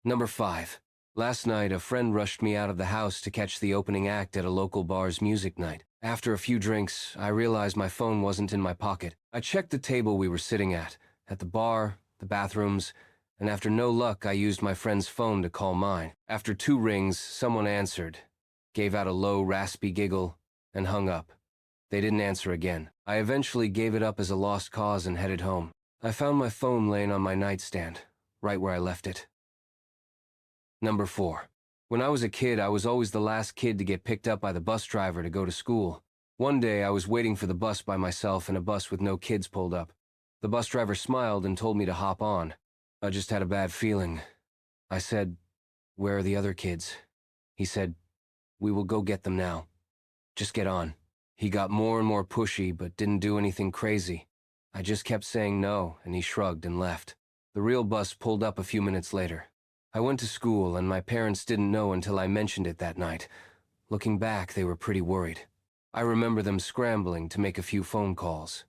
Number 5. Last night, a friend rushed me out of the house to catch the opening act at a local bar's music night. After a few drinks, I realized my phone wasn't in my pocket. I checked the table we were sitting at the bar, the bathrooms, and after no luck, I used my friend's phone to call mine. After 2 rings, someone answered, gave out a low, raspy giggle, and hung up. They didn't answer again. I eventually gave it up as a lost cause and headed home. I found my phone laying on my nightstand, right where I left it. Number 4. When I was a kid, I was always the last kid to get picked up by the bus driver to go to school. One day, I was waiting for the bus by myself in a bus with no kids pulled up. The bus driver smiled and told me to hop on. I just had a bad feeling. I said, "Where are the other kids?" He said, "We will go get them now. Just get on." He got more and more pushy, but didn't do anything crazy. I just kept saying no, and he shrugged and left. The real bus pulled up a few minutes later. I went to school, and my parents didn't know until I mentioned it that night. Looking back, they were pretty worried. I remember them scrambling to make a few phone calls.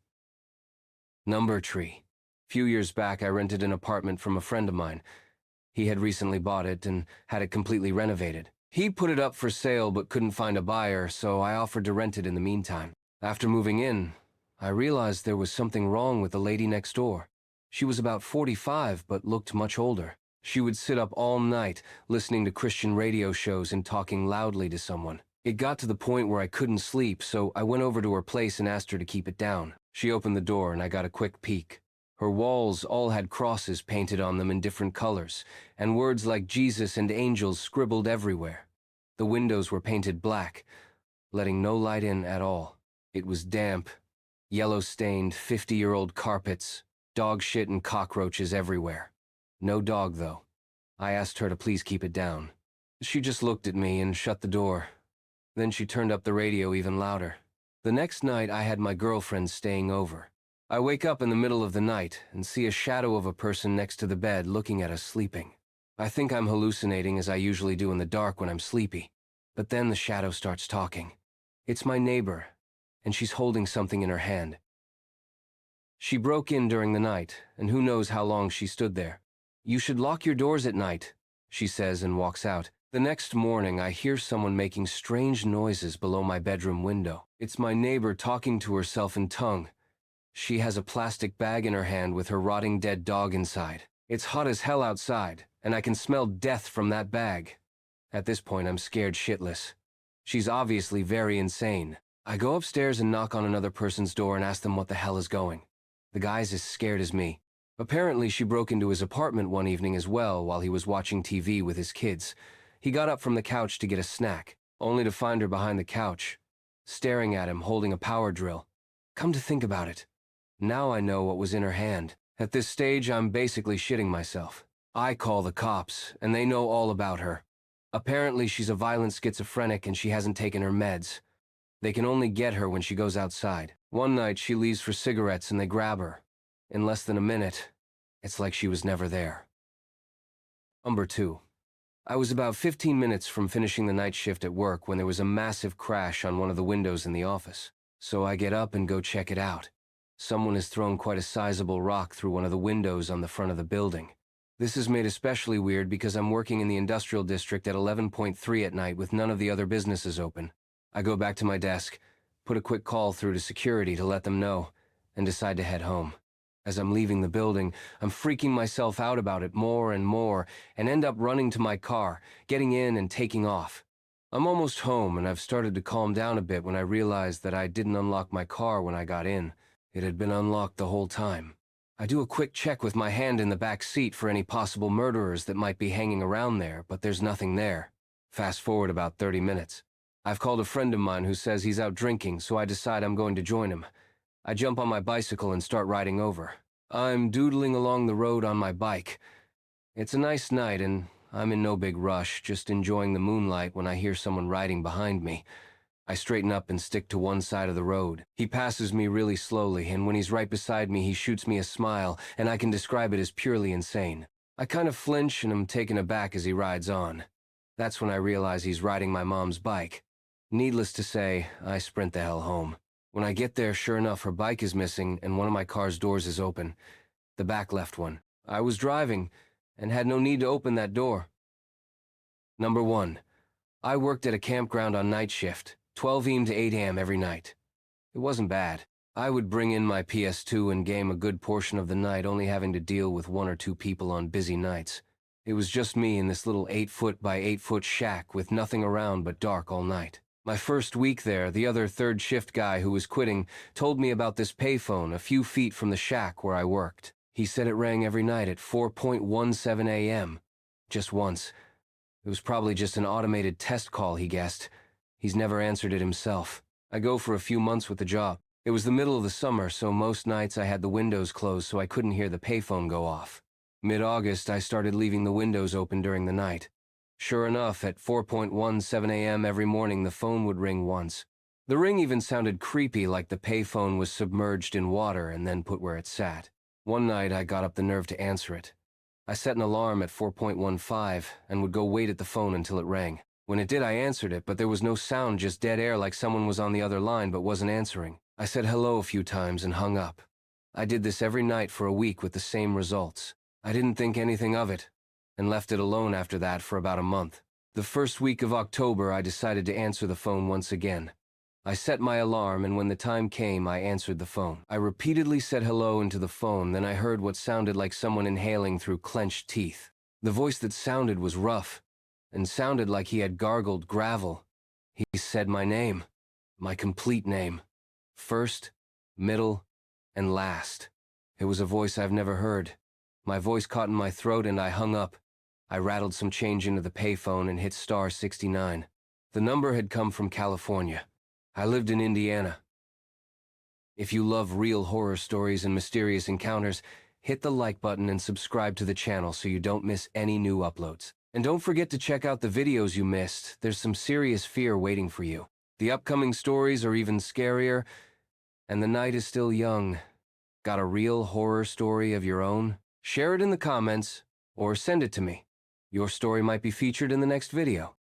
Number 3. Few years back, I rented an apartment from a friend of mine. He had recently bought it and had it completely renovated. He put it up for sale but couldn't find a buyer, so I offered to rent it in the meantime. After moving in, I realized there was something wrong with the lady next door. She was about 45 but looked much older. She would sit up all night, listening to Christian radio shows and talking loudly to someone. It got to the point where I couldn't sleep, so I went over to her place and asked her to keep it down. She opened the door and I got a quick peek. Her walls all had crosses painted on them in different colors, and words like Jesus and angels scribbled everywhere. The windows were painted black, letting no light in at all. It was damp, yellow-stained, 50-year-old carpets, dog shit and cockroaches everywhere. No dog, though. I asked her to please keep it down. She just looked at me and shut the door. Then she turned up the radio even louder. The next night, I had my girlfriend staying over. I wake up in the middle of the night and see a shadow of a person next to the bed looking at us sleeping. I think I'm hallucinating as I usually do in the dark when I'm sleepy. But then the shadow starts talking. It's my neighbor, and she's holding something in her hand. She broke in during the night, and who knows how long she stood there. "You should lock your doors at night," she says and walks out. The next morning, I hear someone making strange noises below my bedroom window. It's my neighbor talking to herself in tongue. She has a plastic bag in her hand with her rotting dead dog inside. It's hot as hell outside, and I can smell death from that bag. At this point, I'm scared shitless. She's obviously very insane. I go upstairs and knock on another person's door and ask them what the hell is going. The guy's as scared as me. Apparently, she broke into his apartment one evening as well while he was watching TV with his kids. He got up from the couch to get a snack, only to find her behind the couch, staring at him holding a power drill. Come to think about it, now I know what was in her hand. At this stage, I'm basically shitting myself. I call the cops, and they know all about her. Apparently, she's a violent schizophrenic and she hasn't taken her meds. They can only get her when she goes outside. One night, she leaves for cigarettes and they grab her. In less than a minute, it's like she was never there. Number 2. I was about 15 minutes from finishing the night shift at work when there was a massive crash on one of the windows in the office. So I get up and go check it out. Someone has thrown quite a sizable rock through one of the windows on the front of the building. This is made especially weird because I'm working in the industrial district at 11:3 at night with none of the other businesses open. I go back to my desk, put a quick call through to security to let them know, and decide to head home. As I'm leaving the building, I'm freaking myself out about it more and more, and end up running to my car, getting in and taking off. I'm almost home, and I've started to calm down a bit when I realized that I didn't unlock my car when I got in. It had been unlocked the whole time. I do a quick check with my hand in the back seat for any possible murderers that might be hanging around there, but there's nothing there. Fast forward about 30 minutes. I've called a friend of mine who says he's out drinking, so I decide I'm going to join him. I jump on my bicycle and start riding over. I'm doodling along the road on my bike. It's a nice night and I'm in no big rush, just enjoying the moonlight when I hear someone riding behind me. I straighten up and stick to one side of the road. He passes me really slowly, and when he's right beside me, he shoots me a smile, and I can describe it as purely insane. I kind of flinch and am taken aback as he rides on. That's when I realize he's riding my mom's bike. Needless to say, I sprint the hell home. When I get there, sure enough, her bike is missing and one of my car's doors is open. The back left one. I was driving, and had no need to open that door. Number 1. I worked at a campground on night shift, 12 a.m. to 8 a.m. every night. It wasn't bad. I would bring in my PS2 and game a good portion of the night, only having to deal with 1 or 2 people on busy nights. It was just me in this little 8-foot by 8-foot shack with nothing around but dark all night. My first week there, the other third shift guy who was quitting told me about this payphone a few feet from the shack where I worked. He said it rang every night at 4:17 a.m. Just once. It was probably just an automated test call, he guessed. He's never answered it himself. I go for a few months with the job. It was the middle of the summer, so most nights I had the windows closed so I couldn't hear the payphone go off. Mid-August, I started leaving the windows open during the night. Sure enough, at 4:17 a.m. every morning, the phone would ring once. The ring even sounded creepy, like the payphone was submerged in water and then put where it sat. One night, I got up the nerve to answer it. I set an alarm at 4:15 and would go wait at the phone until it rang. When it did, I answered it, but there was no sound, just dead air, like someone was on the other line but wasn't answering. I said hello a few times and hung up. I did this every night for a week with the same results. I didn't think anything of it, and left it alone after that for about a month. The first week of October, I decided to answer the phone once again. I set my alarm, and when the time came, I answered the phone. I repeatedly said hello into the phone, then I heard what sounded like someone inhaling through clenched teeth. The voice that sounded was rough, and sounded like he had gargled gravel. He said my name, my complete name. First, middle, and last. It was a voice I've never heard. My voice caught in my throat and I hung up. I rattled some change into the payphone and hit star 69. The number had come from California. I lived in Indiana. If you love real horror stories and mysterious encounters, hit the like button and subscribe to the channel so you don't miss any new uploads. And don't forget to check out the videos you missed. There's some serious fear waiting for you. The upcoming stories are even scarier, and the night is still young. Got a real horror story of your own? Share it in the comments, or send it to me. Your story might be featured in the next video.